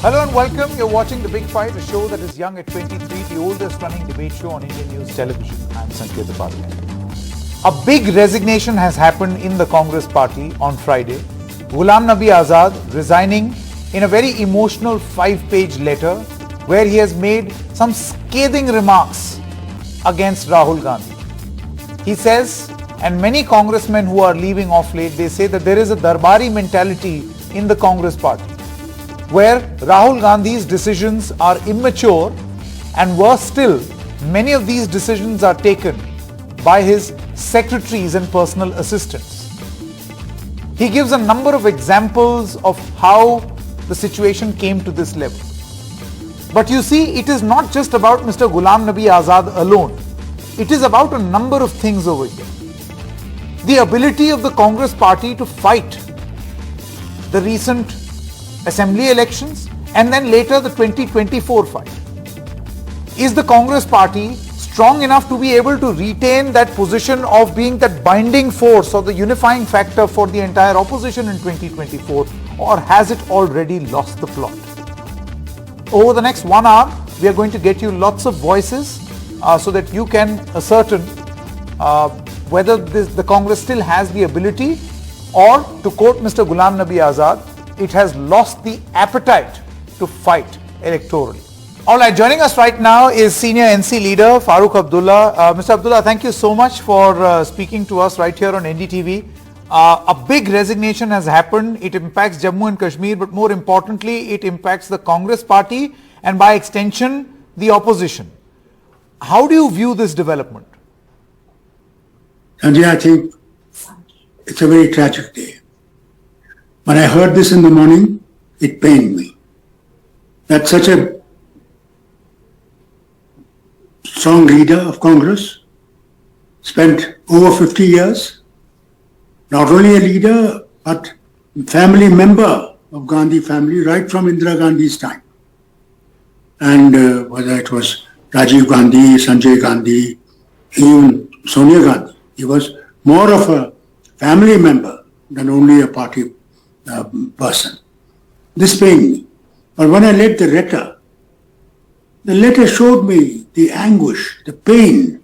Hello and welcome. You're watching The Big Fight, a show that is young at 23, the oldest running debate show on Indian news television. I'm Sanket Upadhyay. A big resignation has happened in the Congress party on Friday. Ghulam Nabi Azad resigning in a very emotional 5-page letter where he has made some scathing remarks against Rahul Gandhi. He says, and many congressmen who are leaving off late, they say that there is a Darbari mentality in the Congress party, where Rahul Gandhi's decisions are immature, and worse still, many of these decisions are taken by his secretaries and personal assistants. He gives a number of examples of how the situation came to this level. But you see, it is not just about Mr. Ghulam Nabi Azad alone. It is about a number of things over here. The ability of the Congress party to fight the recent assembly elections and then later the 2024 fight. Is the Congress party strong enough to be able to retain that position of being that binding force or the unifying factor for the entire opposition in 2024, or has it already lost the plot? Over the next 1 hour, we are going to get you lots of voices so that you can ascertain whether the Congress still has the ability, or to quote Mr. Ghulam Nabi Azad, it has lost the appetite to fight electorally. All right, joining us right now is senior NC leader Farooq Abdullah. Mr. Abdullah, thank you so much for speaking to us right here on NDTV. A big resignation has happened. It impacts Jammu and Kashmir, but more importantly, it impacts the Congress party and by extension, the opposition. How do you view this development? Sanjay, I think it's a very tragic day. When I heard this in the morning, it pained me that such a strong leader of Congress spent over 50 years, not only a leader, but family member of Gandhi family right from Indira Gandhi's time. And whether it was Rajiv Gandhi, Sanjay Gandhi, even Sonia Gandhi, he was more of a family member than only a party person. This pained me. But when I read the letter showed me the anguish, the pain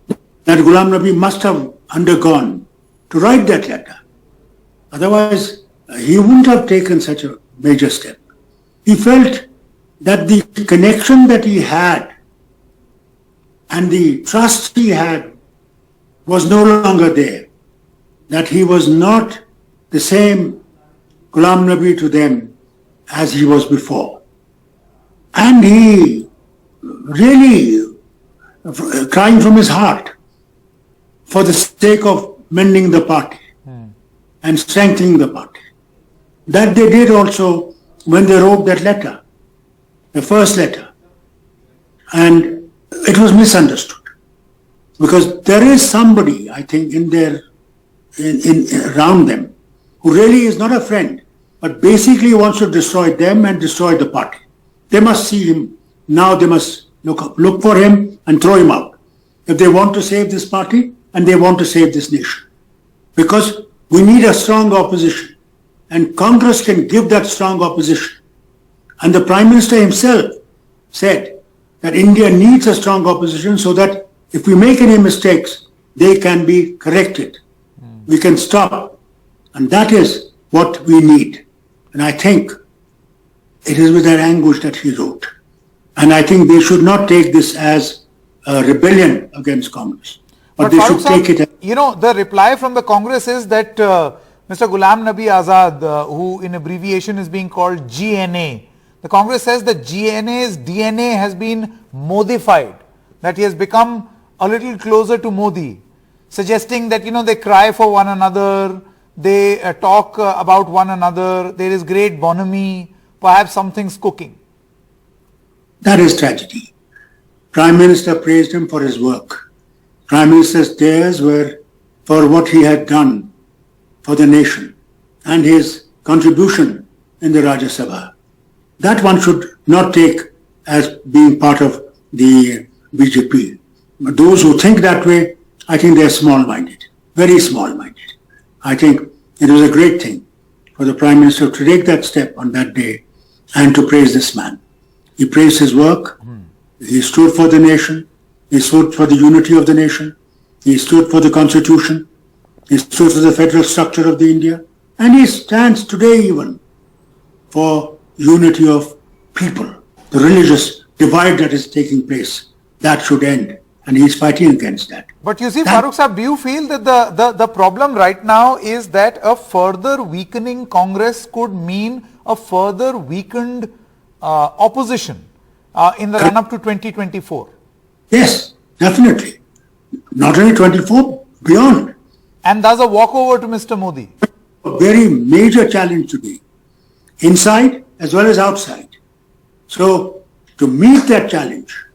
that Ghulam Nabi must have undergone to write that letter. Otherwise, he wouldn't have taken such a major step. He felt that the connection that he had and the trust he had was no longer there, that he was not the same Ghulam Nabi to them as he was before. And he really crying from his heart for the sake of mending the party and strengthening the party. That they did also when they wrote that letter, the first letter. And it was misunderstood because there is somebody, I think, around them who really is not a friend, but basically wants to destroy them and destroy the party. They must see him. Now they must look for him and throw him out if they want to save this party and they want to save this nation. Because we need a strong opposition, and Congress can give that strong opposition. And the Prime Minister himself said that India needs a strong opposition so that if we make any mistakes, they can be corrected. We can stop. And that is what we need. And I think it is with that anguish that he wrote. And I think they should not take this as a rebellion against Congress. But they should take it as... You know, the reply from the Congress is that Mr. Ghulam Nabi Azad, who in abbreviation is being called GNA, the Congress says that GNA's DNA has been Modi-Fied, that he has become a little closer to Modi, suggesting that, they cry for one another, they talk about one another, there is great bonhomie, perhaps something's cooking. That is tragedy. Prime Minister praised him for his work. Prime Minister's tears were for what he had done for the nation and his contribution in the Rajya Sabha. That one should not take as being part of the BJP. But those who think that way, I think they are small-minded, very small-minded. I think it was a great thing for the Prime Minister to take that step on that day and to praise this man. He praised his work. He stood for the nation. He stood for the unity of the nation. He stood for the constitution. He stood for the federal structure of the India. And he stands today even for unity of people. The religious divide that is taking place, that should end. And he is fighting against that. But you see, Farooq Sahab, do you feel that the problem right now is that a further weakening Congress could mean a further weakened opposition in the run-up to 2024? Yes, definitely. Not only 24, beyond. And thus a walkover to Mr. Modi. A very major challenge today, inside as well as outside. So, to meet that challenge,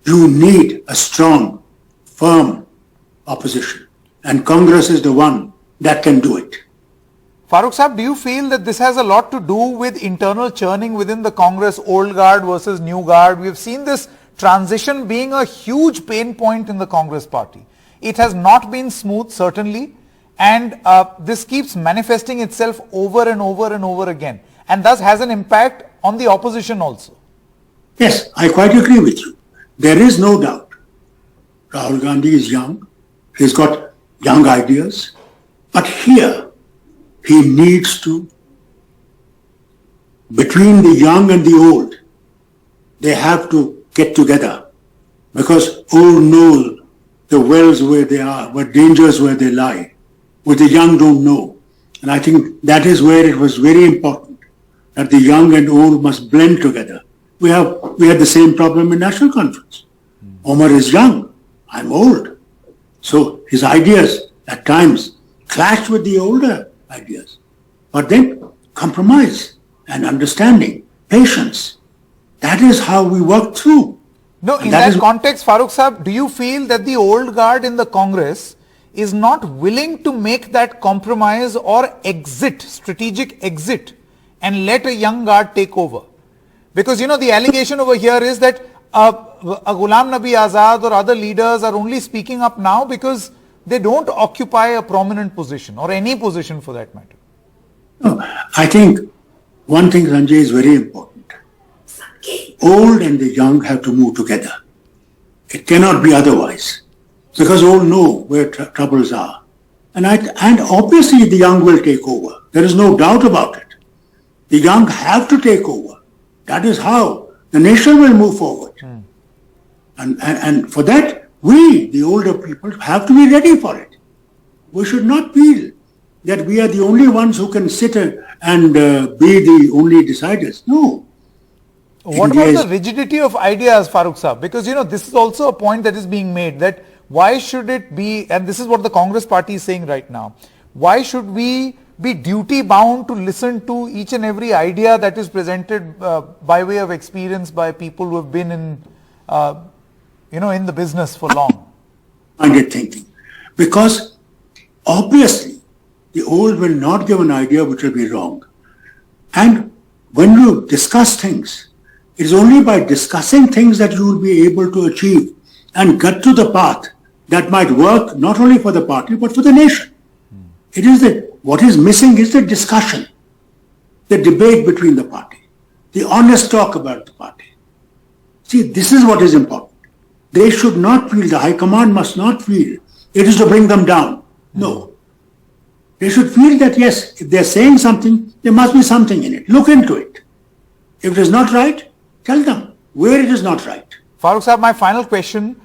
you need a strong, firm opposition. And Congress is the one that can do it. Farooq Sahab, do you feel that this has a lot to do with internal churning within the Congress, old guard versus new guard? We have seen this transition being a huge pain point in the Congress party. It has not been smooth, certainly, and this keeps manifesting itself over and over and over again, and thus has an impact on the opposition also. Yes, I quite agree with you. There is no doubt. Rahul Gandhi is young. He's got young ideas. But here, he needs to, between the young and the old, they have to get together. Because old know the wells where they are, what dangers where they lie, what the young don't know. And I think that is where it was very important, that the young and old must blend together. We had the same problem in National Conference. Omar is young, I'm old. So his ideas at times clash with the older ideas. But then compromise and understanding, patience, that is how we work through. No, in that context, Farooq Sahab, do you feel that the old guard in the Congress is not willing to make that compromise or exit, strategic exit, and let a young guard take over? Because, you know, the allegation over here is that a Ghulam Nabi Azad or other leaders are only speaking up now because they don't occupy a prominent position or any position for that matter. No, I think one thing, Sanjay, is very important. Old and the young have to move together. It cannot be otherwise. Because old know where troubles are. And obviously the young will take over. There is no doubt about it. The young have to take over. That is how the nation will move forward. And for that, we, the older people, have to be ready for it. We should not feel that we are the only ones who can sit and be the only deciders. No. What about the rigidity of ideas, Farooq Sahab? Because, you know, this is also a point that is being made, that why should it be, and this is what the Congress party is saying right now, why should we be duty bound to listen to each and every idea that is presented by way of experience by people who have been in, in the business for long? Minded thinking. Because obviously the old will not give an idea which will be wrong. And when you discuss things, it is only by discussing things that you will be able to achieve and get to the path that might work not only for the party but for the nation. It is that what is missing is the discussion, the debate between the party, the honest talk about the party. See, this is what is important. They should not feel, the High Command must not feel it is to bring them down. No. They should feel that yes, if they are saying something, there must be something in it. Look into it. If it is not right, tell them where it is not right. Farooq Sahab, my final question.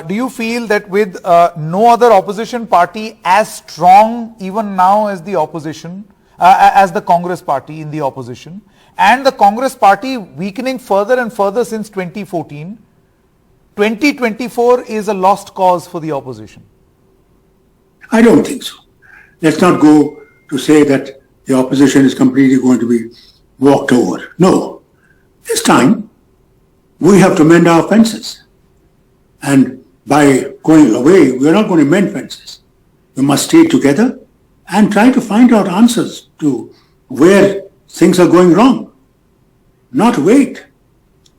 Do you feel that with no other opposition party as strong even now as the opposition, as the Congress party in the opposition, and the Congress party weakening further and further since 2014, 2024 is a lost cause for the opposition? I don't think so. Let's not go to say that the opposition is completely going to be walked over. No. This time, we have to mend our fences. And by going away, we are not going to mend fences. We must stay together and try to find out answers to where things are going wrong. Not wait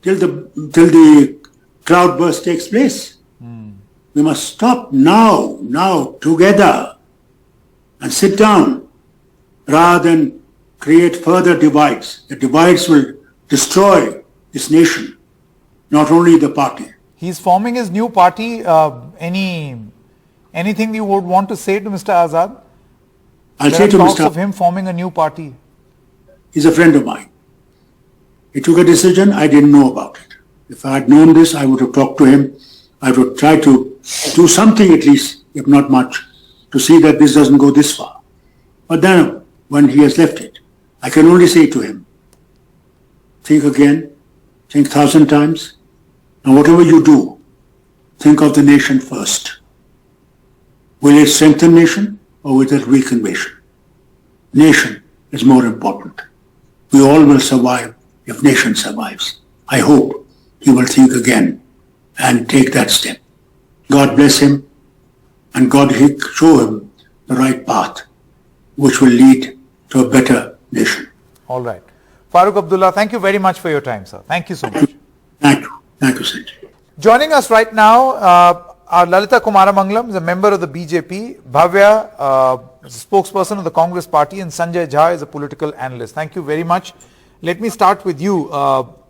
till the cloudburst takes place. We must stop now, together, and sit down rather than create further divides. The divides will destroy this nation, not only the party. He's forming his new party. Anything you would want to say to Mr. Azad? I'll There say are to talks Mr. of him forming a new party. He's a friend of mine. He took a decision, I didn't know about it. If I had known this, I would have talked to him. I would try to do something at least, if not much, to see that this doesn't go this far. But then, when he has left it, I can only say to him, think again, think 1,000 times, and whatever you do, think of the nation first. Will it strengthen nation or will it weaken nation? Nation is more important. We all will survive if nation survives. I hope he will think again and take that step. God bless him and God show him the right path which will lead to a better nation. All right. Farooq Abdullah, thank you very much for your time, sir. Thank you so much. Thank you. Thank you, Sanjay. Joining us right now, our Lalita Kumaramangalam is a member of the BJP, Bhavya, spokesperson of the Congress party, and Sanjay Jha is a political analyst. Thank you very much. Let me start with you,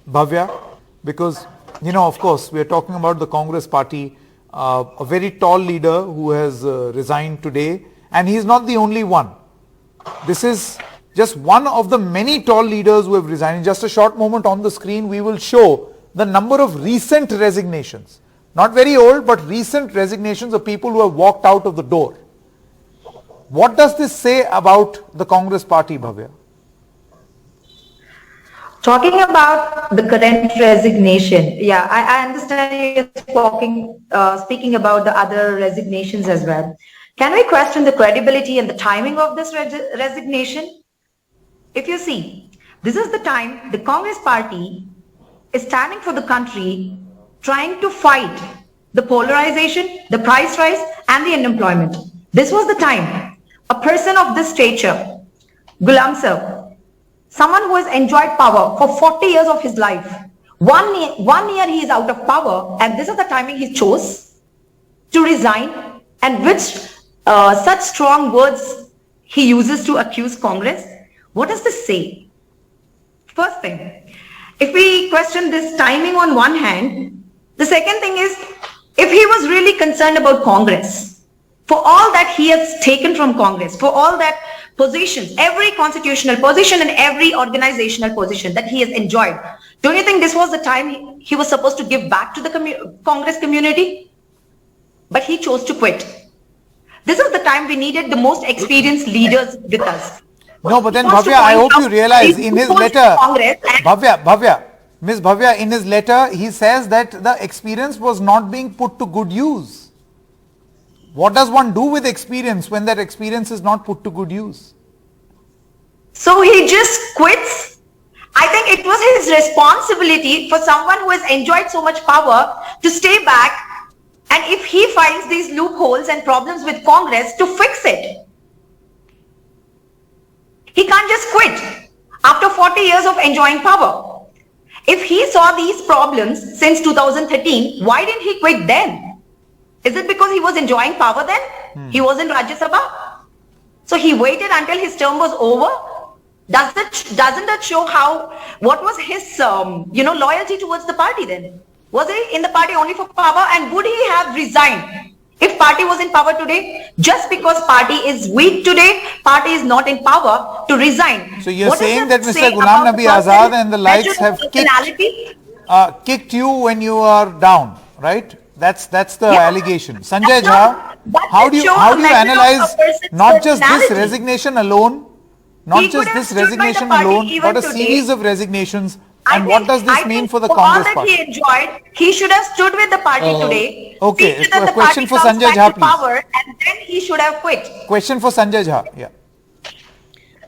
Bhavya, because, of course, we are talking about the Congress party, a very tall leader who has resigned today, and he is not the only one. This is just one of the many tall leaders who have resigned. In just a short moment on the screen, we will show the number of recent resignations. Not very old, but recent resignations of people who have walked out of the door. What does this say about the Congress party, Bhavya? Talking about the current resignation, yeah, I understand you're speaking about the other resignations as well. Can we question the credibility and the timing of this resignation? If you see, this is the time the Congress party is standing for the country, trying to fight the polarization, the price rise, and the unemployment. This was the time a person of this stature, Ghulam sir, someone who has enjoyed power for 40 years of his life, one year he is out of power, and this is the timing he chose to resign, and which such strong words he uses to accuse Congress. What does this say? First thing, if we question this timing on one hand, the second thing is, if he was really concerned about Congress, for all that he has taken from Congress, for all that positions, every constitutional position and every organizational position that he has enjoyed, don't you think this was the time he was supposed to give back to the Congress community? But he chose to quit. This is the time we needed the most experienced leaders with us. No, but then Bhavya, I hope you realize in his letter, Ms. Bhavya, in his letter, he says that the experience was not being put to good use. What does one do with experience when that experience is not put to good use? So he just quits. I think it was his responsibility for someone who has enjoyed so much power to stay back, and if he finds these loopholes and problems with Congress, to fix it. He can't just quit after 40 years of enjoying power. If he saw these problems since 2013, why didn't he quit then? Is it because he was enjoying power then? He was in Rajya Sabha. So he waited until his term was over. Doesn't that show what was his loyalty towards the party then? Was he in the party only for power, and would he have resigned if party was in power today? Just because party is weak today, party is not in power, to resign. So you're saying that Mr. Ghulam Nabi Azad and the likes have kicked you when you are down, right? That's the allegation. Sanjay Jha, how do you analyze not just this resignation alone, but a series of resignations, and what does this mean for the Congress party? He enjoyed, he should have stood with the party today. Okay, a question for Sanjay Jha, please. Power, and then he should have quit. Question for Sanjay Jha, yeah.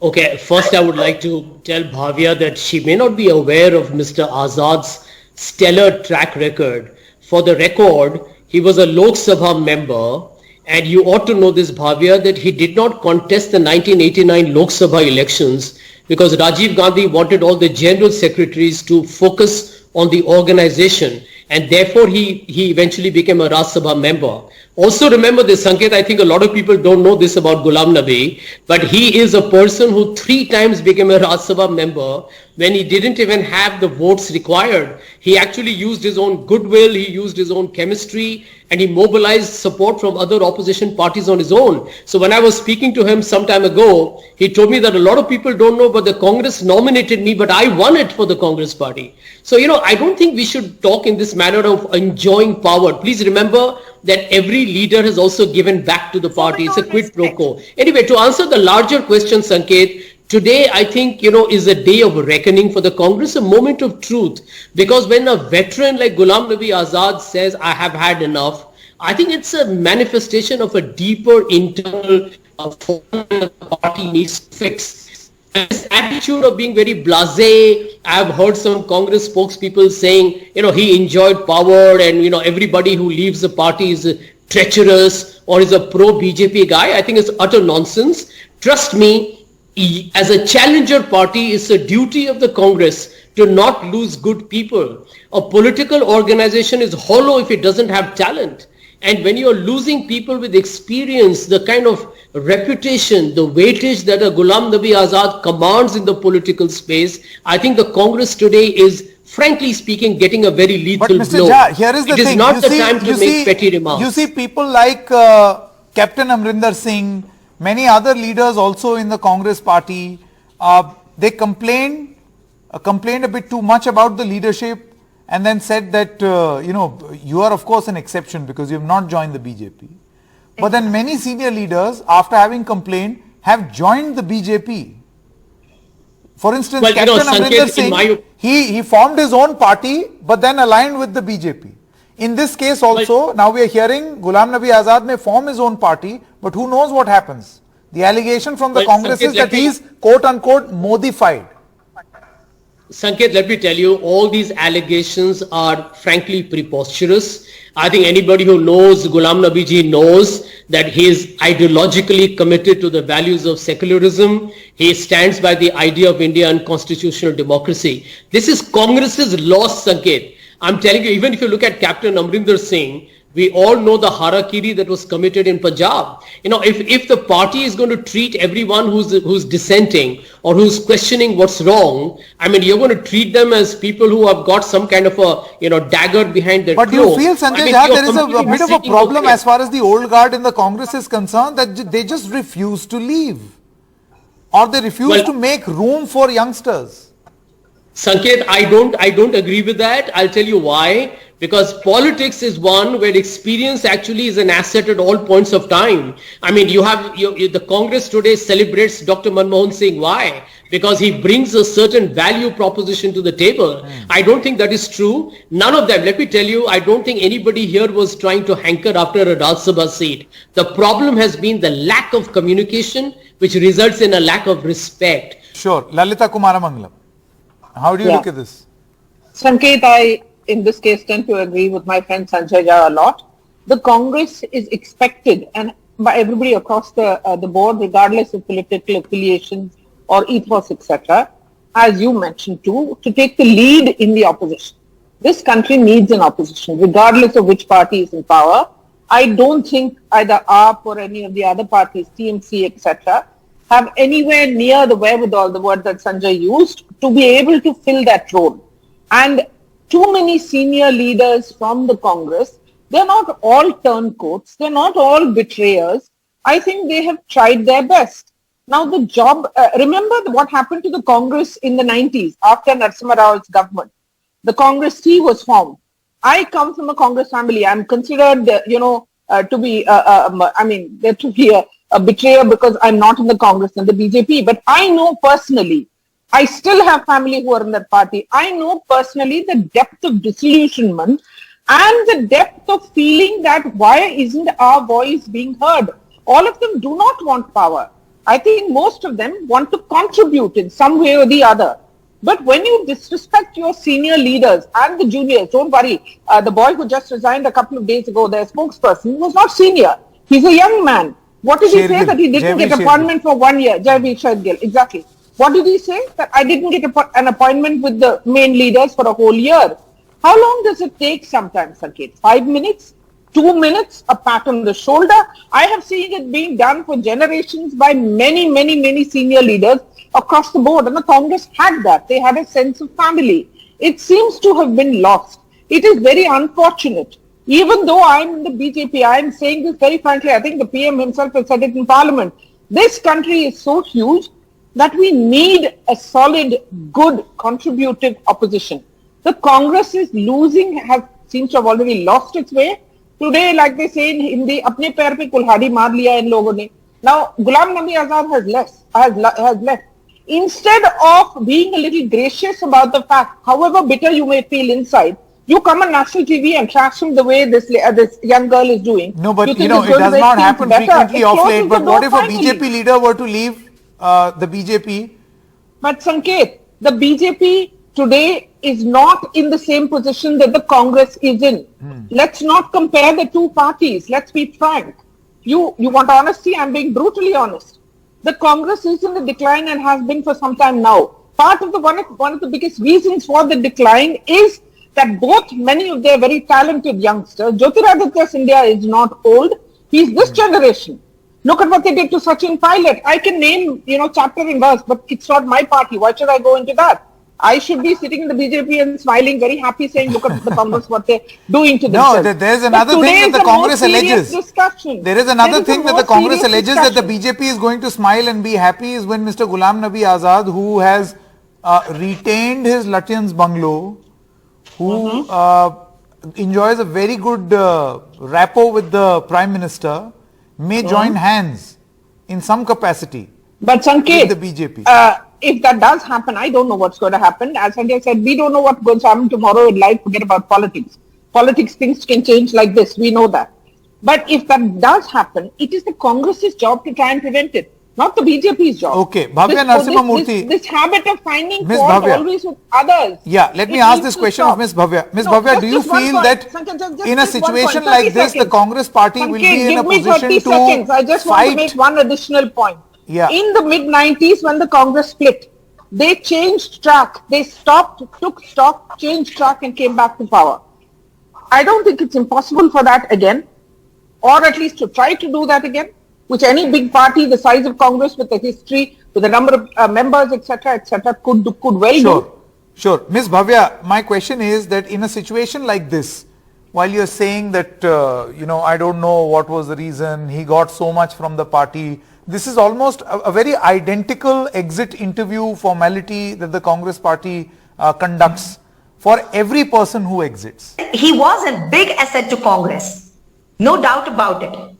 Okay, first I would like to tell Bhavya that she may not be aware of Mr. Azad's stellar track record. For the record, he was a Lok Sabha member, and you ought to know this, Bhavya, that he did not contest the 1989 Lok Sabha elections because Rajiv Gandhi wanted all the general secretaries to focus on the organization, and therefore he eventually became a Rajya Sabha member. Also remember this, Sanket, I think a lot of people don't know this about Ghulam Nabi, but he is a person who 3 times became a Rajya Sabha member when he didn't even have the votes required. He actually used his own goodwill, he used his own chemistry, and he mobilized support from other opposition parties on his own. So when I was speaking to him some time ago, he told me that a lot of people don't know, but the Congress nominated me, but I won it for the Congress party. So, I don't think we should talk in this manner of enjoying power. Please remember that every leader has also given back to the party. It's a quid pro quo. Anyway, to answer the larger question, Sanket, today, I think, is a day of reckoning for the Congress, a moment of truth. Because when a veteran like Ghulam Nabi Azad says, I have had enough, I think it's a manifestation of a deeper internal problem the party needs to fix. And this attitude of being very blasé, I've heard some Congress spokespeople saying, he enjoyed power and, everybody who leaves the party is treacherous or is a pro-BJP guy. I think it's utter nonsense. Trust me, as a challenger party, it's a duty of the Congress to not lose good people. A political organization is hollow if it doesn't have talent. And when you're losing people with experience, the kind of reputation, the weightage that a Ghulam Nabi Azad commands in the political space, I think the Congress today is, frankly speaking, getting a very lethal But Mr. blow. Jha, here is the thing. It is not the time to make petty remarks. You see people like Captain Amrinder Singh, many other leaders also in the Congress party, they complained a bit too much about the leadership and then said that, you are of course an exception because you have not joined the BJP. But then many senior leaders, after having complained, have joined the BJP. For instance, Captain Amrinder Singh, he formed his own party but then aligned with the BJP. In this case also, now we are hearing Ghulam Nabi Azad may form his own party, but who knows what happens. The allegation from the Congress is that he is quote-unquote Modi-Fied. Sanket, let me tell you, all these allegations are frankly preposterous. I think anybody who knows Ghulam Nabi ji knows that he is ideologically committed to the values of secularism. He stands by the idea of India and constitutional democracy. This is Congress's loss, Sanket. I'm telling you, even if you look at Captain Amrinder Singh, we all know the harakiri that was committed in Punjab. If the party is going to treat everyone who's dissenting or who's questioning what's wrong, you're going to treat them as people who have got some kind of a, dagger behind their cloak. But you feel, Sanjay Jha, there is a bit of a problem as far as the old guard in the Congress is concerned, that they just refuse to leave. Or they refuse to make room for youngsters. Sanket, I don't agree with that. I'll tell you why. Because politics is one where experience actually is an asset at all points of time. The Congress today celebrates Dr. Manmohan Singh. Why? Because he brings a certain value proposition to the table. I don't think that is true. None of them. Let me tell you, I don't think anybody here was trying to hanker after a Rajya Sabha seat. The problem has been the lack of communication, which results in a lack of respect. Sure. Lalita Kumaramangalam, how do you look at this? Sanket, I, in this case, tend to agree with my friend Sanjay Jha a lot. The Congress is expected, and by everybody across the board, regardless of political affiliations or ethos, etc., as you mentioned too, to take the lead in the opposition. This country needs an opposition, regardless of which party is in power. I don't think either AAP or any of the other parties, TMC, etc., have anywhere near the wherewithal, the word that Sanjay used, to be able to fill that role. And too many senior leaders from the Congress, they're not all turncoats, they're not all betrayers. I think they have tried their best. Now the job, remember what happened to the Congress in the 90s after Narasimha Rao's government. The Congress T was formed. I come from a Congress family. I'm considered, to be a betrayer because I'm not in the Congress and the BJP. But I know personally, I still have family who are in that party. I know personally the depth of disillusionment and the depth of feeling that why isn't our voice being heard? All of them do not want power. I think most of them want to contribute in some way or the other. But when you disrespect your senior leaders and the juniors, don't worry, the boy who just resigned a couple of days ago, their spokesperson, was not senior. He's a young man. What did he say? That he didn't get appointment for 1 year. Jaiveer Shergill, exactly. What did he say? That I didn't get an appointment with the main leaders for a whole year. How long does it take sometimes, Sanket? 5 minutes? 2 minutes, a pat on the shoulder. I have seen it being done for generations by many senior leaders across the board. And the Congress had that. They had a sense of family. It seems to have been lost. It is very unfortunate. Even though I'm in the BJP, I'm saying this very frankly. I think the PM himself has said it in Parliament. This country is so huge that we need a solid, good, contributive opposition. The Congress is losing, seems to have already lost its way. Today, like they say in Hindi, apne pair pe kulhadi maar liya in logon ne. Now, Ghulam Nabi Azad has left. Instead of being a little gracious about the fact, however bitter you may feel inside, you come on national TV and trash him the way this young girl is doing. No, but it does not happen frequently of late. But what if a BJP leader were to leave the BJP? But Sanket, the BJP today is not in the same position that the Congress is in. Let's not compare the two parties. Let's be frank. You want honesty? I'm being brutally honest. The Congress is in the decline and has been for some time now. Part of one of the biggest reasons for the decline is that many of their very talented youngsters, Jyotiraditya Scindia is not old, he's this generation. Look at what they did to Sachin Pilot. I can name, chapter and verse, but it's not my party. Why should I go into that? I should be sitting in the BJP and smiling, very happy, saying, look at the Congress, what they're doing to themselves. No, there's another thing that the Congress alleges. There is another thing that the Congress alleges that the BJP is going to smile and be happy is when Mr. Ghulam Nabi Azad, who has retained his Lutyens bungalow, who enjoys a very good rapport with the Prime Minister, may join hands in some capacity with the BJP. If that does happen, I don't know what's going to happen. As Sanjay said, we don't know what's going to happen tomorrow in life. Forget about politics. Politics, things can change like this. We know that. But if that does happen, it is the Congress's job to try and prevent it, not the BJP's job. Okay, Bhavya Narasimha Murthy. This habit of finding fault always with others. Yeah, let me ask this question of Ms. Bhavya. Ms. Bhavya, do you feel that in a situation like this, the Congress party will be in a position to I just want to make one additional point. Yeah. In the mid-90s, when the Congress split, they changed track. They took stock, changed track and came back to power. I don't think it's impossible for that again, or at least to try to do that again, which any big party the size of Congress with a history, with a number of members, etc., could well do. Sure. Ms. Bhavya, my question is that in a situation like this, while you're saying that, I don't know what was the reason, he got so much from the party, this is almost a very identical exit interview formality that the Congress party conducts for every person who exits. He was a big asset to Congress, no doubt about it.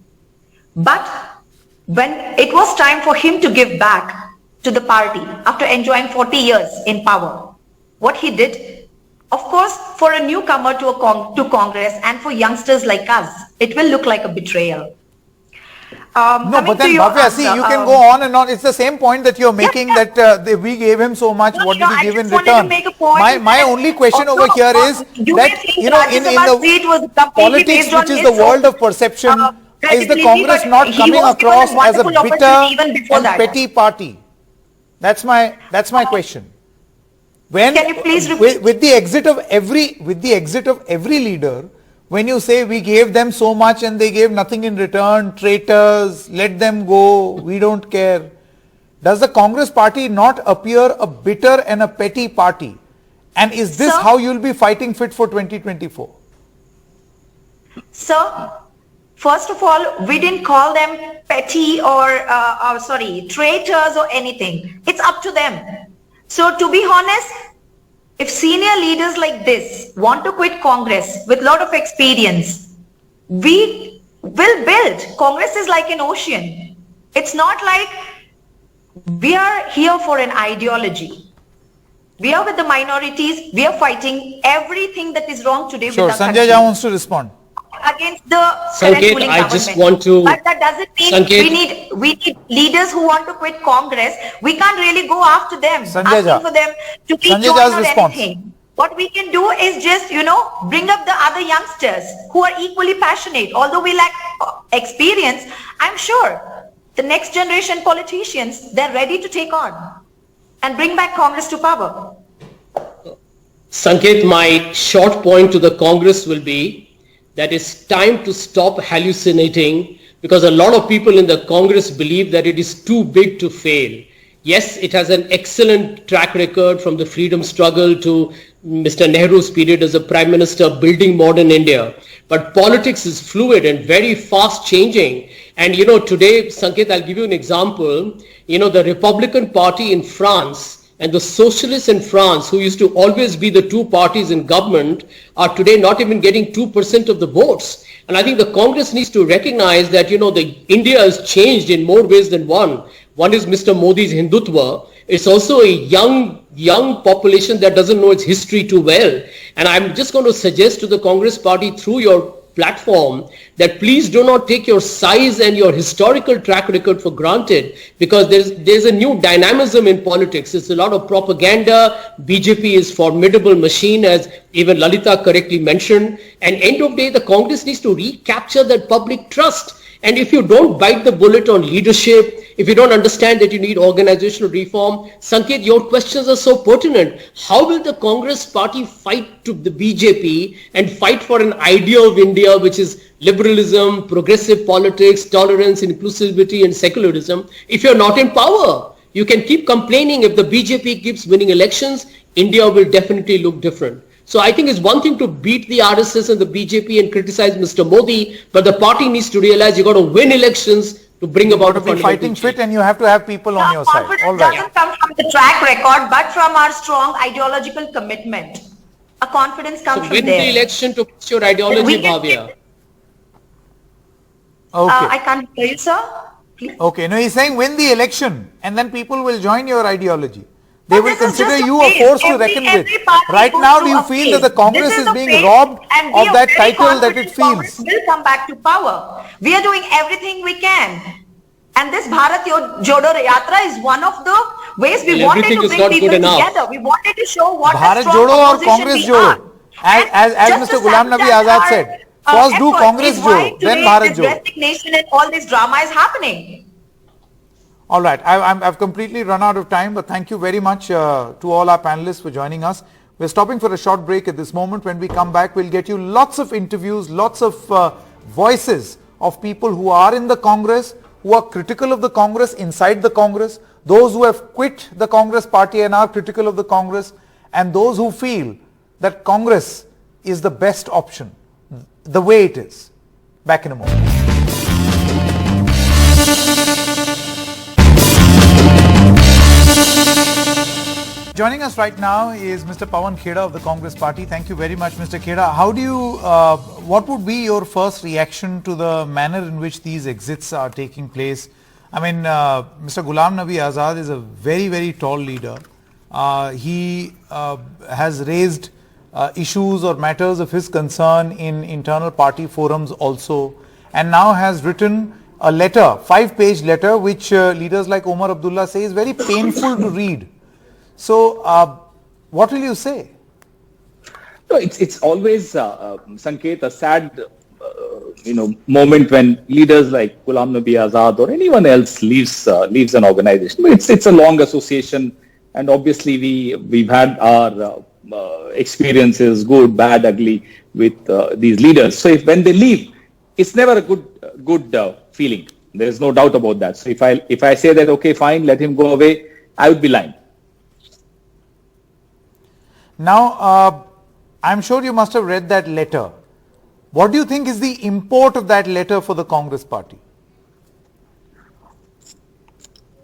But when it was time for him to give back to the party after enjoying 40 years in power, what he did, of course, for a newcomer to Congress and for youngsters like us, it will look like a betrayal. No, but then Bhavya, see, you can go on and on. It's the same point that you're making that we gave him so much. What did he give in return? My only question over here is that, in the politics, which is the world of perception, is the Congress not coming across as a bitter and petty party? That's my question. When, can you please repeat? With the exit of every leader, when you say we gave them so much and they gave nothing in return, traitors, let them go, we don't care. Does the Congress party not appear a bitter and a petty party? And is this how you'll be fighting fit for 2024? Sir, first of all, we didn't call them petty or traitors or anything. It's up to them. So to be honest, if senior leaders like this want to quit Congress with a lot of experience, we will build. Congress is like an ocean. It's not like we are here for an ideology. We are with the minorities. We are fighting everything that is wrong today with our country. Sanjay Jha wants to respond. Against the current ruling I government. just want to... But that doesn't mean we need leaders who want to quit Congress. We can't really go after them, asking for them to be joined or anything. What we can do is just, bring up the other youngsters who are equally passionate. Although we lack experience, I'm sure the next generation politicians, they're ready to take on and bring back Congress to power. Sanket, my short point to the Congress will be that it's time to stop hallucinating, because a lot of people in the Congress believe that it is too big to fail. Yes, it has an excellent track record from the freedom struggle to Mr. Nehru's period as a Prime Minister building modern India. But politics is fluid and very fast changing. And today, Sanket, I'll give you an example. The Republican Party in France and the Socialists in France, who used to always be the two parties in government, are today not even getting 2% of the votes. And I think the Congress needs to recognize that, India has changed in more ways than one. One is Mr. Modi's Hindutva. It's also a young population that doesn't know its history too well. And I'm just going to suggest to the Congress party through your platform that please do not take your size and your historical track record for granted, because there's a new dynamism in politics. It's a lot of propaganda. BJP is formidable machine, as even Lalita correctly mentioned. And end of day, the Congress needs to recapture that public trust. And if you don't bite the bullet on leadership, if you don't understand that you need organizational reform, Sanket, your questions are so pertinent. How will the Congress party fight to the BJP and fight for an idea of India, which is liberalism, progressive politics, tolerance, inclusivity, and secularism, if you're not in power? You can keep complaining. If the BJP keeps winning elections, India will definitely look different. So I think it's one thing to beat the RSS and the BJP and criticize Mr. Modi, but the party needs to realize you got to win elections to bring about a fundamental fighting fit, and you have to have people on your side. All right. Confidence doesn't come from the track record, but from our strong ideological commitment. A confidence comes from win there. the election to push your ideology, Bhavya. Okay. I can't hear you, sir. Please. Okay. No, he's saying win the election, and then people will join your ideology. They will this is consider just a you a phase. force to reckon with. party Right goes now, do through you a feel phase. that the Congress This is being phase, robbed and we of are that very title that it confident Congress feels? will come back to power. We are doing everything we can. And this Bharat Jodo Yatra is one of the ways we wanted to bring people together. We wanted to show what Bharat a strong Jodo or opposition Congress we Jodo? are. As Mr. Ghulam Nabi Azad said, first do Congress Jodo, then Bharat Jodo. Resignation and all this drama is happening. All right, I've completely run out of time, but thank you very much to all our panelists for joining us. We're stopping for a short break at this moment. When we come back, we'll get you lots of interviews, lots of voices of people who are in the Congress, who are critical of the Congress inside the Congress, those who have quit the Congress party and are critical of the Congress, and those who feel that Congress is the best option, the way it is. Back in a moment. Joining us right now is Mr. Pawan Khera of the Congress Party. Thank you very much, Mr. Khera. How do you, what would be your first reaction to the manner in which these exits are taking place? I mean, Mr. Ghulam Nabi Azad is a very, very tall leader. He has raised issues or matters of his concern in internal party forums also, and now has written a letter, 5-page letter, which leaders like Omar Abdullah say is very painful to read. So, what will you say? No, it's always Sanket, a sad moment when leaders like Ghulam Nabi Azad or anyone else leaves an organization. It's a long association, and obviously we've had our experiences, good, bad, ugly, with these leaders. So when they leave, it's never a good feeling. There is no doubt about that. So if I say that okay, fine, let him go away, I would be lying. Now, I'm sure you must have read that letter. What do you think is the import of that letter for the Congress party?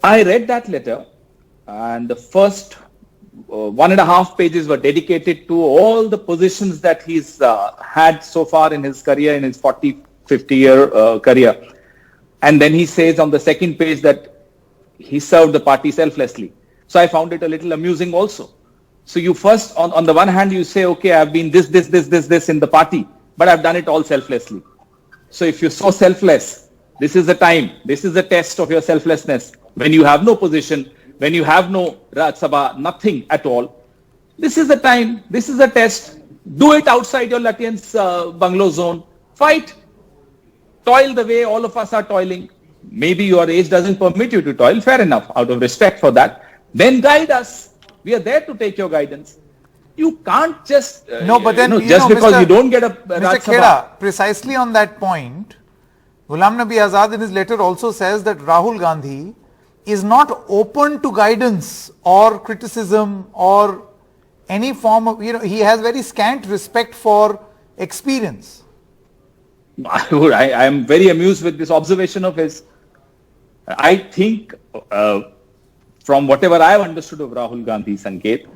I read that letter, and the first 1.5 pages were dedicated to all the positions that he's had so far in his career, in his 50-year career. And then he says on the second page that he served the party selflessly. So I found it a little amusing also. So you first, on the one hand, you say, okay, I've been this in the party, but I've done it all selflessly. So if you're so selfless, this is the time, this is the test of your selflessness. When you have no position, when you have no Raj Sabha, nothing at all, this is the time, this is the test. Do it outside your Lutyens bungalow zone. Fight. Toil the way all of us are toiling. Maybe your age doesn't permit you to toil, fair enough, out of respect for that. Then guide us. We are there to take your guidance. you can't just No, but then just because Mr. you don't get a Mr. Rajya Sabha. Khera, precisely on that point, Ghulam Nabi Azad in his letter also says that Rahul Gandhi is not open to guidance or criticism or any form of, he has very scant respect for experience. I am very amused with this observation of his. I think from whatever I have understood of Rahul Gandhi, Sanket,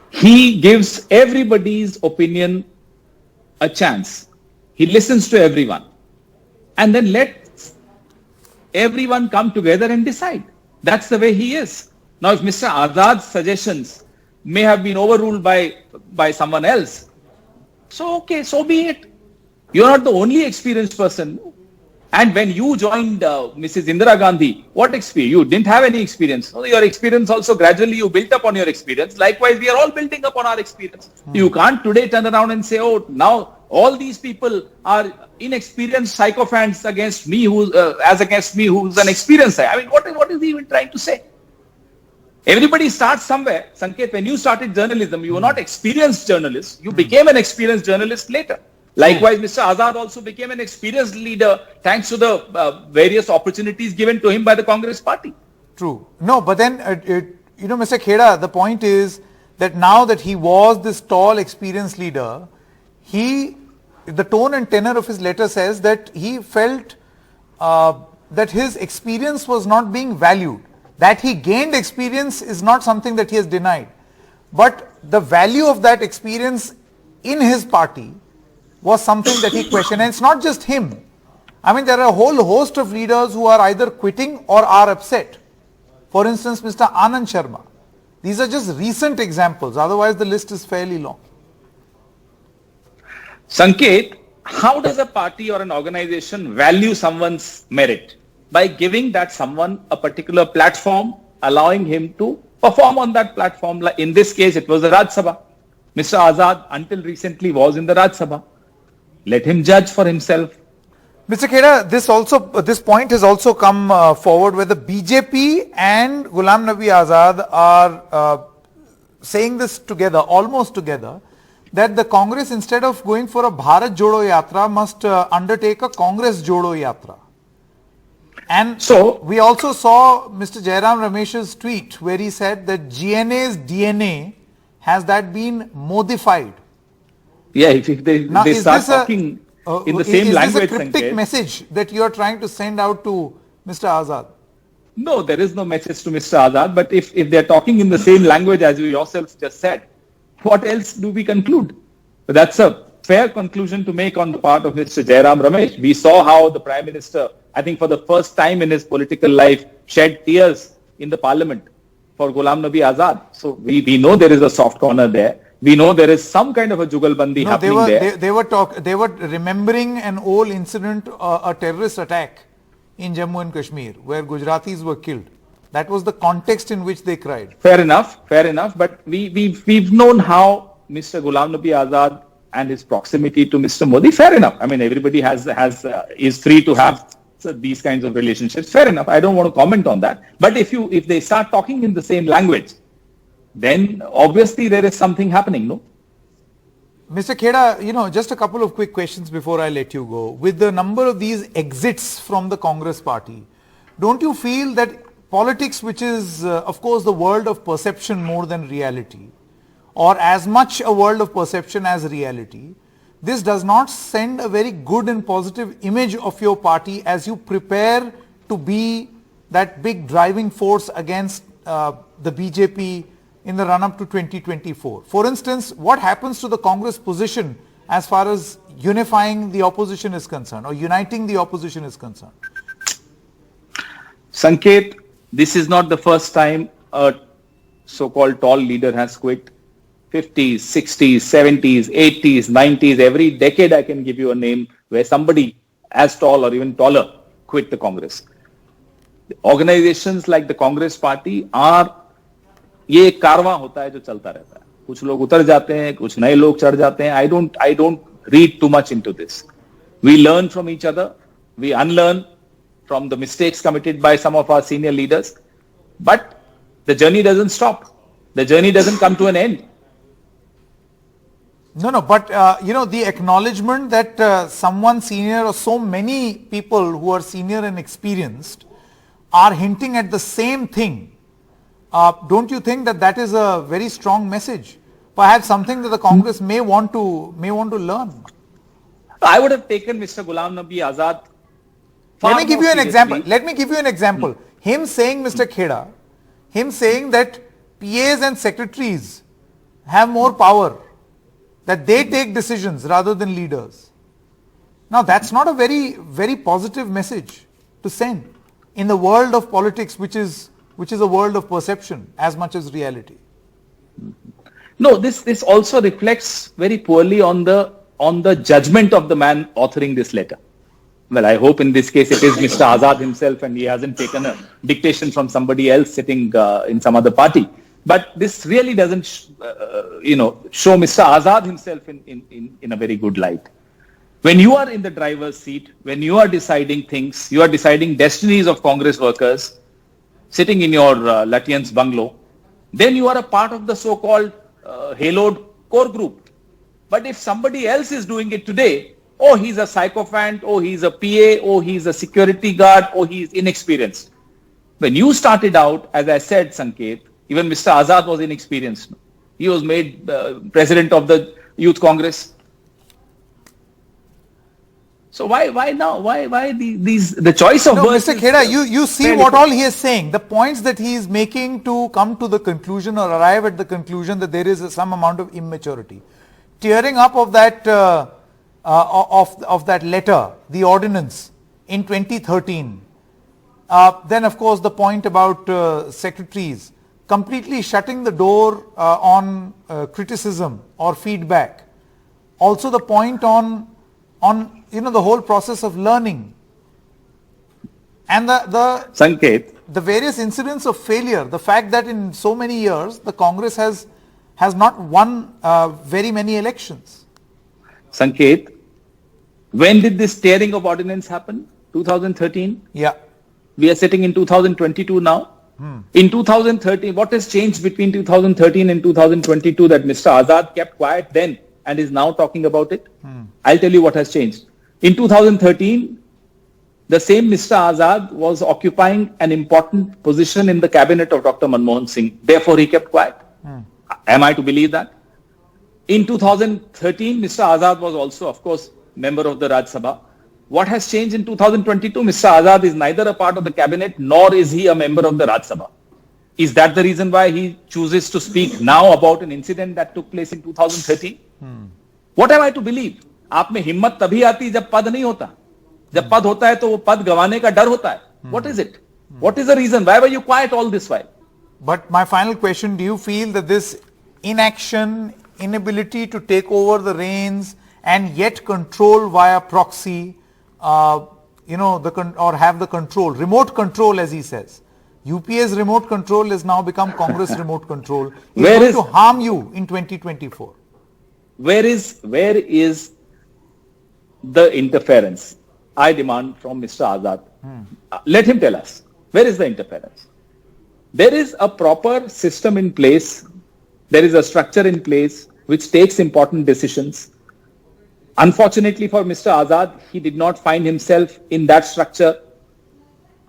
he gives everybody's opinion a chance. He listens to everyone and then lets everyone come together and decide. That's the way he is. Now, if Mr. Azad's suggestions may have been overruled by someone else, so okay, so be it. You're not the only experienced person. And when you joined Mrs. Indira Gandhi, what experience? You didn't have any experience. So your experience also gradually you built up on your experience. Likewise, we are all building up on our experience. You can't today turn around and say, oh, now all these people are inexperienced sycophants against me, who's an experienced. I mean, what is he even trying to say? Everybody starts somewhere. Sanket, when you started journalism, you were not experienced journalist. You became an experienced journalist later. Likewise, Mr. Azad also became an experienced leader thanks to the various opportunities given to him by the Congress party. True. No, but then, Mr. Khera, the point is that now that he was this tall, experienced leader, the tone and tenor of his letter says that he felt that his experience was not being valued. That he gained experience is not something that he has denied. But the value of that experience in his party was something that he questioned. And it's not just him. I mean, there are a whole host of leaders who are either quitting or are upset. For instance, Mr. Anand Sharma. These are just recent examples. Otherwise, the list is fairly long. Sanket, how does a party or an organization value someone's merit? By giving that someone a particular platform, allowing him to perform on that platform. Like in this case, it was the Rajya Sabha. Mr. Azad, until recently, was in the Rajya Sabha. Let him judge for himself. Mr. Khera, this point has also come forward where the BJP and Ghulam Nabi Azad are saying this together, almost together, that the Congress, instead of going for a Bharat Jodo Yatra, must undertake a Congress Jodo Yatra. And so we also saw Mr. Jairam Ramesh's tweet where he said that GNA's DNA, has that been Modi-Fied? Yeah, if they start talking in the same language. Is this a cryptic message that you are trying to send out to Mr. Azad? No, there is no message to Mr. Azad. But if they are talking in the same language as you yourself just said, what else do we conclude? That's a fair conclusion to make on the part of Mr. Jairam Ramesh. We saw how the Prime Minister, I think for the first time in his political life, shed tears in the Parliament for Ghulam Nabi Azad. So we know there is a soft corner there. We know there is some kind of a jugalbandi happening there. They were remembering an old incident, a terrorist attack in Jammu and Kashmir, where Gujaratis were killed. That was the context in which they cried. Fair enough. But we've known how Mr. Ghulam Nabi Azad and his proximity to Mr. Modi. Fair enough. I mean, everybody is free to have these kinds of relationships. Fair enough. I don't want to comment on that. But if they start talking in the same language, then obviously there is something happening, no? Mr. Khera, just a couple of quick questions before I let you go. With the number of these exits from the Congress party, don't you feel that politics, which is of course the world of perception more than reality, or as much a world of perception as reality, this does not send a very good and positive image of your party as you prepare to be that big driving force against the BJP in the run-up to 2024. For instance, what happens to the Congress position as far as unifying the opposition is concerned or uniting the opposition is concerned? Sanket, this is not the first time a so-called tall leader has quit. 50s, 60s, 70s, 80s, 90s, every decade I can give you a name where somebody as tall or even taller quit the Congress. Organizations like the Congress party are, ये एक कारवां होता है जो चलता रहता है. कुछ लोग उतर जाते हैं, कुछ नए लोग चढ़ जाते हैं. I don't read too much into this. We learn from each other. We unlearn from the mistakes committed by some of our senior leaders. But the journey doesn't stop. The journey doesn't come to an end. No, but the acknowledgement that someone senior or so many people who are senior and experienced are hinting at the same thing. Don't you think that that is a very strong message? Perhaps something that the Congress may want to learn. I would have taken Mr. Ghulam Nabi Azad. Let me give you an example. Him saying, Mr. Khera, him saying that PAs and secretaries have more power, that they take decisions rather than leaders. Now that's not a very, very positive message to send in the world of politics, which is a world of perception as much as reality. No, this also reflects very poorly on the judgment of the man authoring this letter. Well, I hope in this case it is Mr. Azad himself and he hasn't taken a dictation from somebody else sitting in some other party. But this really doesn't, show Mr. Azad himself in a very good light. When you are in the driver's seat, when you are deciding things, you are deciding destinies of Congress workers sitting in your Lutyens bungalow, then you are a part of the so-called haloed core group. But if somebody else is doing it today, oh, he's a sycophant, oh, he's a PA, oh, he's a security guard, oh, he's inexperienced. When you started out, as I said, Sanket, even Mr. Azad was inexperienced. He was made president of the Youth Congress. So why now? Why the choice of words? Mr. Khera, you see what all he is saying. The points that he is making to come to the conclusion or arrive at the conclusion that there is some amount of immaturity. Tearing up of that of that letter, the ordinance in 2013. Then of course the point about secretaries completely shutting the door on criticism or feedback. Also the point on the whole process of learning and the various incidents of failure. The fact that in so many years the Congress has not won very many elections. Sanket, when did this tearing of ordinance happen? 2013? Yeah. We are sitting in 2022 now. In 2013, what has changed between 2013 and 2022 that Mr. Azad kept quiet then and is now talking about it? I'll tell you what has changed. In 2013, the same Mr. Azad was occupying an important position in the cabinet of Dr. Manmohan Singh. Therefore, he kept quiet. Am I to believe that? In 2013, Mr. Azad was also, of course, member of the Rajya Sabha. What has changed in 2022? Mr. Azad is neither a part of the cabinet nor is he a member of the Rajya Sabha. Is that the reason why he chooses to speak now about an incident that took place in 2013? What am I to believe? आप में हिम्मत तभी आती जब पद नहीं होता. जब पद होता है तो वो पद गंवाने का डर होता है. What is it? What is the reason? Why were you quiet all this while? But my final question, do you feel that this inaction, inability to take over the reins and yet control via proxy, or have the control, remote control as he says, UPA's remote control has now become Congress remote control, is going to harm you in 2024? Where is the interference? I demand from Mr. Azad. Let him tell us. Where is the interference? There is a proper system in place. There is a structure in place which takes important decisions. Unfortunately for Mr. Azad, he did not find himself in that structure.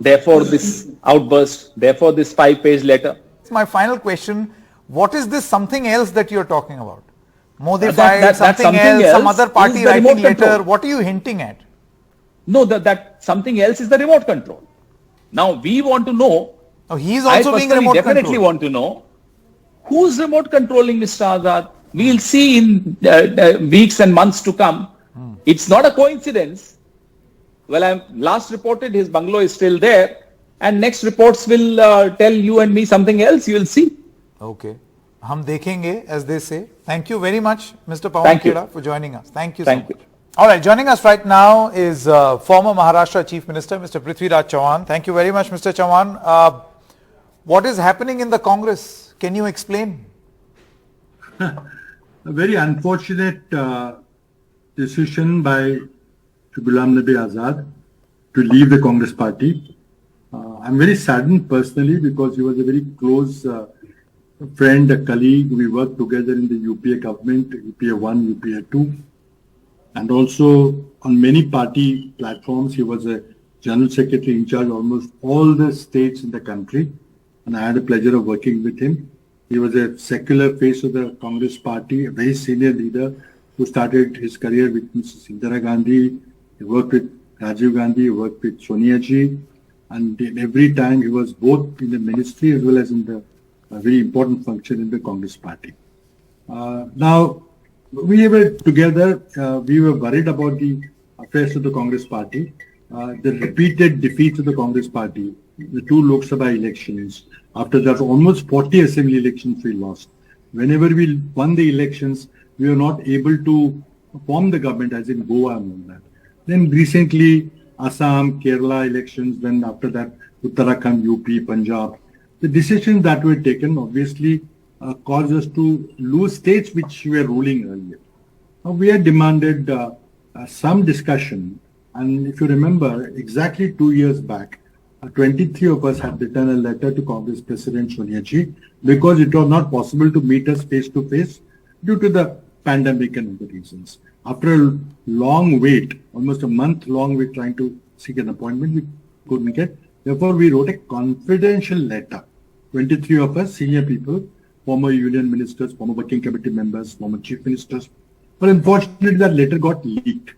Therefore, this outburst, therefore this 5-page letter. My final question, what is this something else that you're talking about? Modi-Fied, something else, some other party writing letter, what are you hinting at? No, that something else is the remote control. Now, we want to know, he's also being remote controlled. I definitely want to know, who's remote controlling Mr. Azad? We'll see in weeks and months to come. It's not a coincidence. Well, I last reported his bungalow is still there, and next reports will tell you and me something else. You will see. Okay. Hum dekhenge, as they say. Thank you very much, Mr. Pawan Khera, for joining us. Thank you so much. All right, joining us right now is former Maharashtra Chief Minister, Mr. Prithviraj Chavan. Thank you very much, Mr. Chavan. What is happening in the Congress? Can you explain? A very unfortunate decision by Ghulam Nabi Azad to leave the Congress party. I'm very saddened personally because he was a very close a friend, a colleague. We worked together in the UPA government, UPA 1, UPA 2, and also on many party platforms. He was a General Secretary in charge of almost all the states in the country, and I had the pleasure of working with him. He was a secular face of the Congress party, a very senior leader who started his career with Mrs. Indira Gandhi. He worked with Rajiv Gandhi, he worked with Sonia Ji, and every time he was both in the ministry as well as in the very important function in the Congress party. Now, we were together, we were worried about the affairs of the Congress party, the repeated defeats of the Congress party, the 2 Lok Sabha elections. After that, almost 40 assembly elections we lost. Whenever we won the elections, we were not able to form the government, as in Goa and all that. Then recently, Assam, Kerala elections, then after that, Uttarakhand, UP, Punjab. The decisions that were taken obviously caused us to lose states which were ruling earlier. Now, we had demanded some discussion, and if you remember, exactly 2 years back, 23 of us had written a letter to Congress President Sonia Ji because it was not possible to meet us face to face due to the pandemic and other reasons. After a long wait, almost a month long wait trying to seek an appointment, we couldn't get. Therefore, we wrote a confidential letter. 23 of us, senior people, former union ministers, former working committee members, former chief ministers. But unfortunately, that letter got leaked.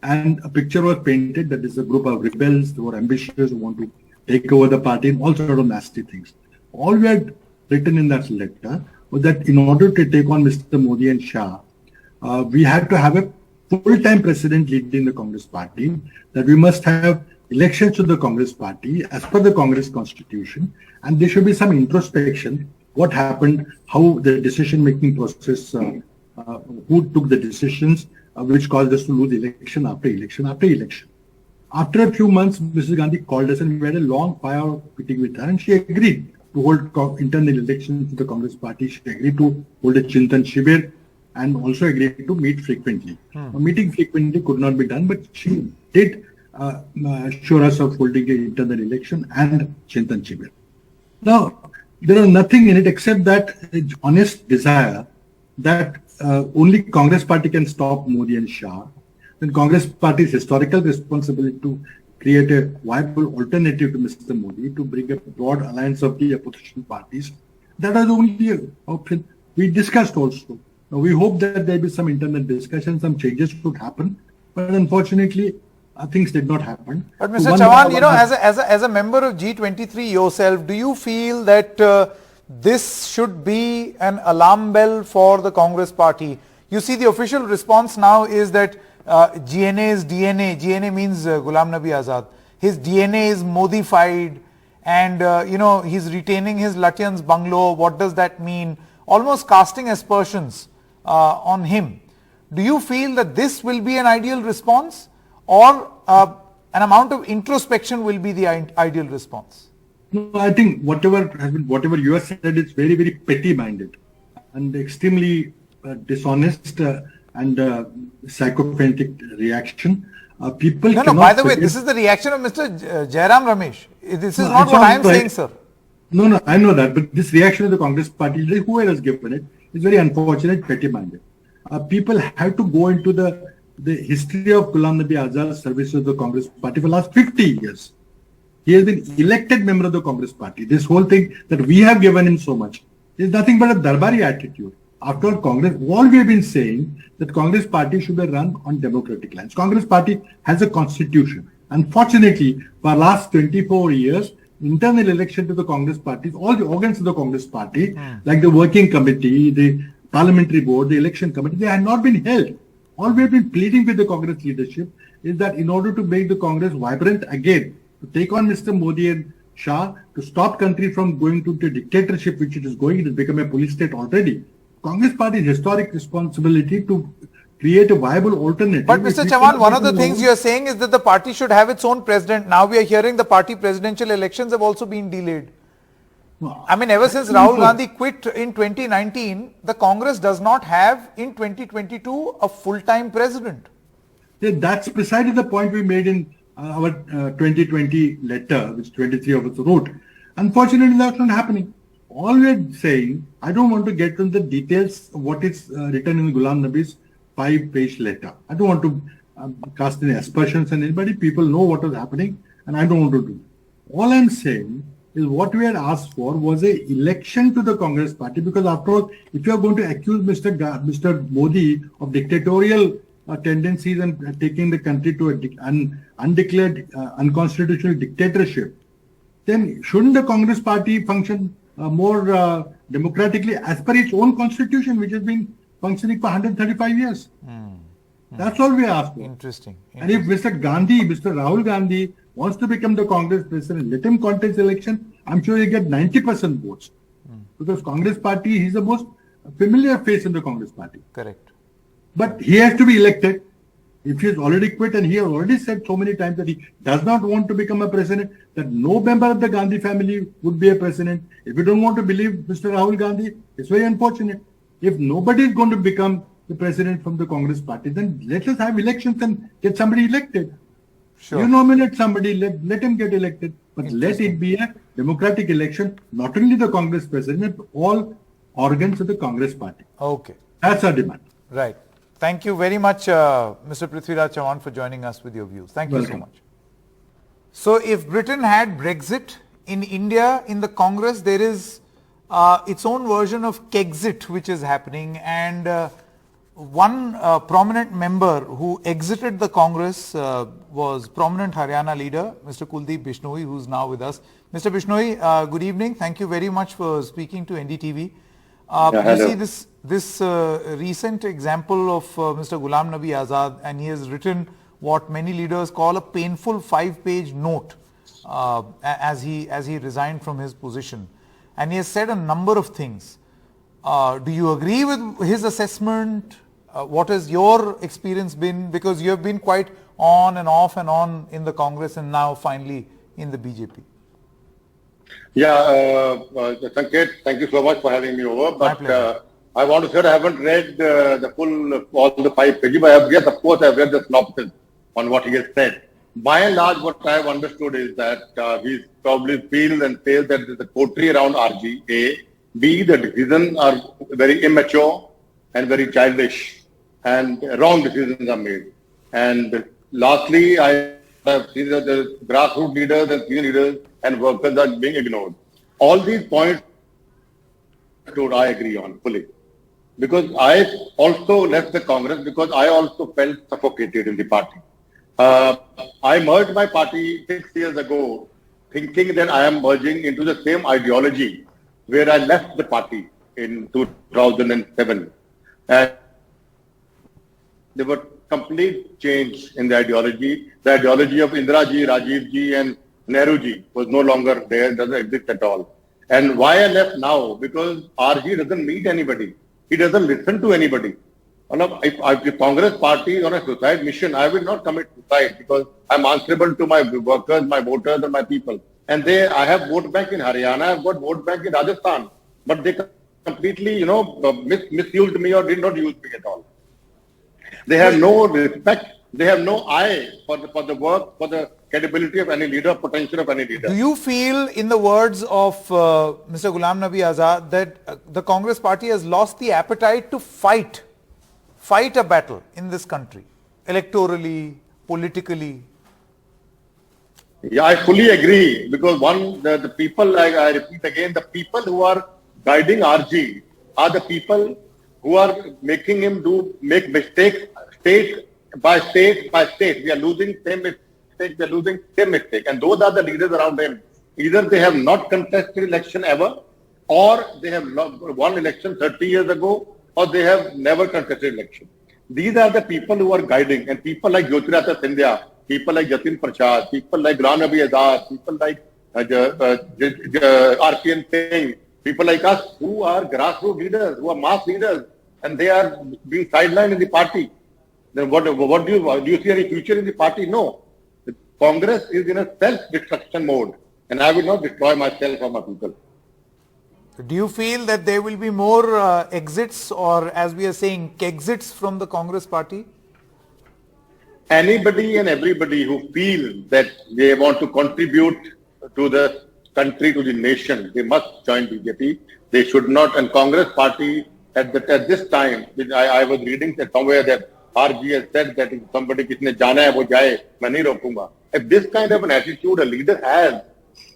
And a picture was painted that is a group of rebels who are ambitious, who want to take over the party, and all sort of nasty things. All we had written in that letter was that in order to take on Mr. Modi and Shah, we had to have a full-time president leading the Congress party, that we must have elections to the Congress party as per the Congress constitution, and there should be some introspection, what happened, how the decision-making process, who took the decisions, which caused us to lose election after election after election. After a few months, Mrs. Gandhi called us and we had a long fire meeting with her, and she agreed to hold internal elections to the Congress party. She agreed to hold a Chintan Shibir and also agreed to meet frequently. Meeting frequently could not be done, but she did assure us of holding an internal election and Chintan Shibir. Now, there is nothing in it except that honest desire that only Congress party can stop Modi and Shah. Then Congress party's historical responsibility to create a viable alternative to Mr. Modi, to bring a broad alliance of the opposition parties. That was the only option. We discussed also. Now, we hope that there will be some internal discussion, some changes could happen. But unfortunately, things did not happen. But Mr. Chavan, you know, as a member of G23 yourself, do you feel that this should be an alarm bell for the Congress party? You see, the official response now is that GNA's DNA, GNA means Ghulam Nabi Azad, his DNA is Modi-Fied, and you know, he's retaining his Lutyens bungalow. What does that mean? Almost casting aspersions on him. Do you feel that this will be an ideal response, or an amount of introspection will be the ideal response? No, I think whatever you have said is very, very petty-minded and extremely dishonest and sycophantic reaction. People No, by the way, this is the reaction of Mr. Jairam Ramesh. This is not what I am saying, sir. No, I know that, but this reaction of the Congress party, whoever has given it, is very unfortunate, petty-minded. People have to go into the history of Ghulam Nabi Azad's service of the Congress party for the last 50 years. He has been elected member of the Congress party. This whole thing that we have given him so much is nothing but a Darbari attitude. After all, Congress, all we have been saying that Congress party should be run on democratic lines. Congress party has a constitution. Unfortunately, for the last 24 years, internal election to the Congress party, all the organs of the Congress party, like the working committee, the parliamentary board, the election committee, they have not been held. All we have been pleading with the Congress leadership is that in order to make the Congress vibrant again, to take on Mr. Modi and Shah, to stop country from going to the dictatorship which it is going, it has become a police state already. Congress party's historic responsibility to create a viable alternative. But Mr. Chavan, one of the things you are saying is that the party should have its own president. Now we are hearing the party presidential elections have also been delayed. I mean, ever since Rahul Gandhi quit in 2019, the Congress does not have in 2022 a full-time president. Yeah, that's precisely the point we made in our 2020 letter, which 23 of us wrote. Unfortunately, that's not happening. all we're saying, I don't want to get into the details of what is written in Ghulam Nabi's 5-page letter. I don't want to cast any aspersions on anybody. People know what is happening, and I don't want to do it. All I'm saying is what we had asked for was a election to the Congress party, because after all, if you are going to accuse Mr. Modi of dictatorial tendencies and taking the country to an undeclared unconstitutional dictatorship, then shouldn't the Congress party function more democratically as per its own constitution, which has been functioning for 135 years? That's all we ask for. Interesting. And if Mr. Rahul Gandhi wants to become the Congress president, let him contest the election. I'm sure he'll get 90% votes. Because Congress party, he's the most familiar face in the Congress party. Correct. But he has to be elected. If he has already quit, and he has already said so many times that he does not want to become a president, that no member of the Gandhi family would be a president. If you don't want to believe Mr. Rahul Gandhi, it's very unfortunate. If nobody is going to become the president from the Congress party, then let us have elections and get somebody elected. Sure. You nominate somebody, let him get elected. But let it be a democratic election, not only the Congress president, but all organs of the Congress party. Okay. That's our demand. Right. Thank you very much, Mr. Prithviraj Chavan, for joining us with your views. Thank you so much. So if Britain had Brexit, in India, in the Congress, there is its own version of Kexit, which is happening. And one prominent member who exited the Congress was prominent Haryana leader, Mr. Bishnoi, who's now with us. Mr. Bishnoi, good evening. Thank you very much for speaking to NDTV. You see this recent example of Mr. Ghulam Nabi Azad, and he has written what many leaders call a painful 5-page note as he resigned from his position. And he has said a number of things. Do you agree with his assessment? What has your experience been? Because you have been quite on and off and on in the Congress and now finally in the BJP. Yeah, Sanket, thank you so much for having me over. But I want to say I haven't read the full, all the 5 pages, but yes, of course, I've read the synopsis on what he has said. By and large, what I have understood is that he probably feels and says that there's a coterie around RG, A. B, the decisions are very immature and very childish, and wrong decisions are made. And lastly, I have seen that the grassroots leaders and senior leaders and workers are being ignored. All these points I agree on fully. Because I also left the Congress because I also felt suffocated in the party. I merged my party 6 years ago thinking that I am merging into the same ideology where I left the party in 2007. And there was complete change in the ideology. The ideology of Indira ji, Rajiv ji and Nehru ji was no longer there, doesn't exist at all. And why I left now? Because RG doesn't meet anybody. He doesn't listen to anybody. If the Congress party is on a suicide mission, I will not commit suicide because I'm answerable to my workers, my voters and my people. And I have vote bank in Haryana, I've got vote bank in Rajasthan. But they completely, misused me or did not use me at all. They have no respect. They have no eye for the work, for the credibility of any leader, potential of any leader. Do you feel, in the words of Mr. Ghulam Nabi Azad, that the Congress party has lost the appetite to fight a battle in this country, electorally, politically? Yeah, I fully agree, because the people, I repeat again, the people who are guiding RG are the people who are making him make mistakes state by state by state. We are losing same mistake, we are losing same mistake. And those are the leaders around him. Either they have not contested election ever, or they have won election 30 years ago, or they have never contested election. These are the people who are guiding, and people like Jyotirata Scindia, people like Jatin Prasad, people like Ghulam Nabi Azad, people like RPN Singh, people like us who are grassroots leaders, who are mass leaders, and they are being sidelined in the party. Then what do you see any future in the party? No. The Congress is in a self-destruction mode, and I will not destroy myself or my people. Do you feel that there will be more exits, or as we are saying, kexits from the Congress party? Anybody and everybody who feels that they want to contribute to the country, to the nation, they must join BJP. They should not. And Congress party at this time, which I was reading that somewhere that RG has said that if somebody kisne jana hai wo jaye, main nahi rokunga. If this kind of an attitude a leader has,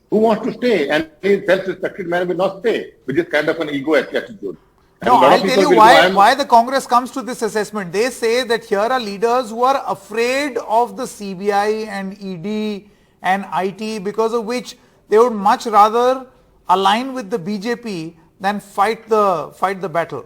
who wants to stay? And a self-respected man will not stay with this kind of an ego attitude. And no, I'll tell you why the Congress comes to this assessment. They say that here are leaders who are afraid of the CBI and ED and IT, because of which they would much rather align with the BJP than fight the battle,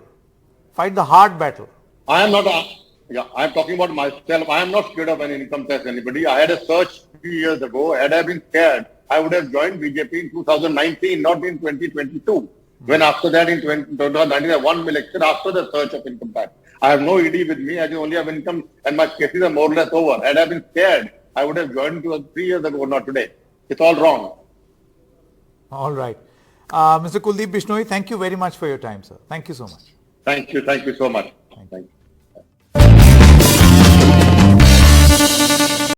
fight the hard battle. I am not. I am talking about myself. I am not scared of any income tax anybody. I had a search 3 years ago. Had I been scared, I would have joined BJP in 2019, not in 2022. When after that in 2019 I won election after the search of income tax. I have no ED with me. I just only have income and my cases are more or less over. Had I been scared, I would have joined 3 years ago, not today. It's all wrong. All right. Mr. Kuldeep Bishnoi, thank you very much for your time, sir. Thank you so much. Thank you so much. Thank you.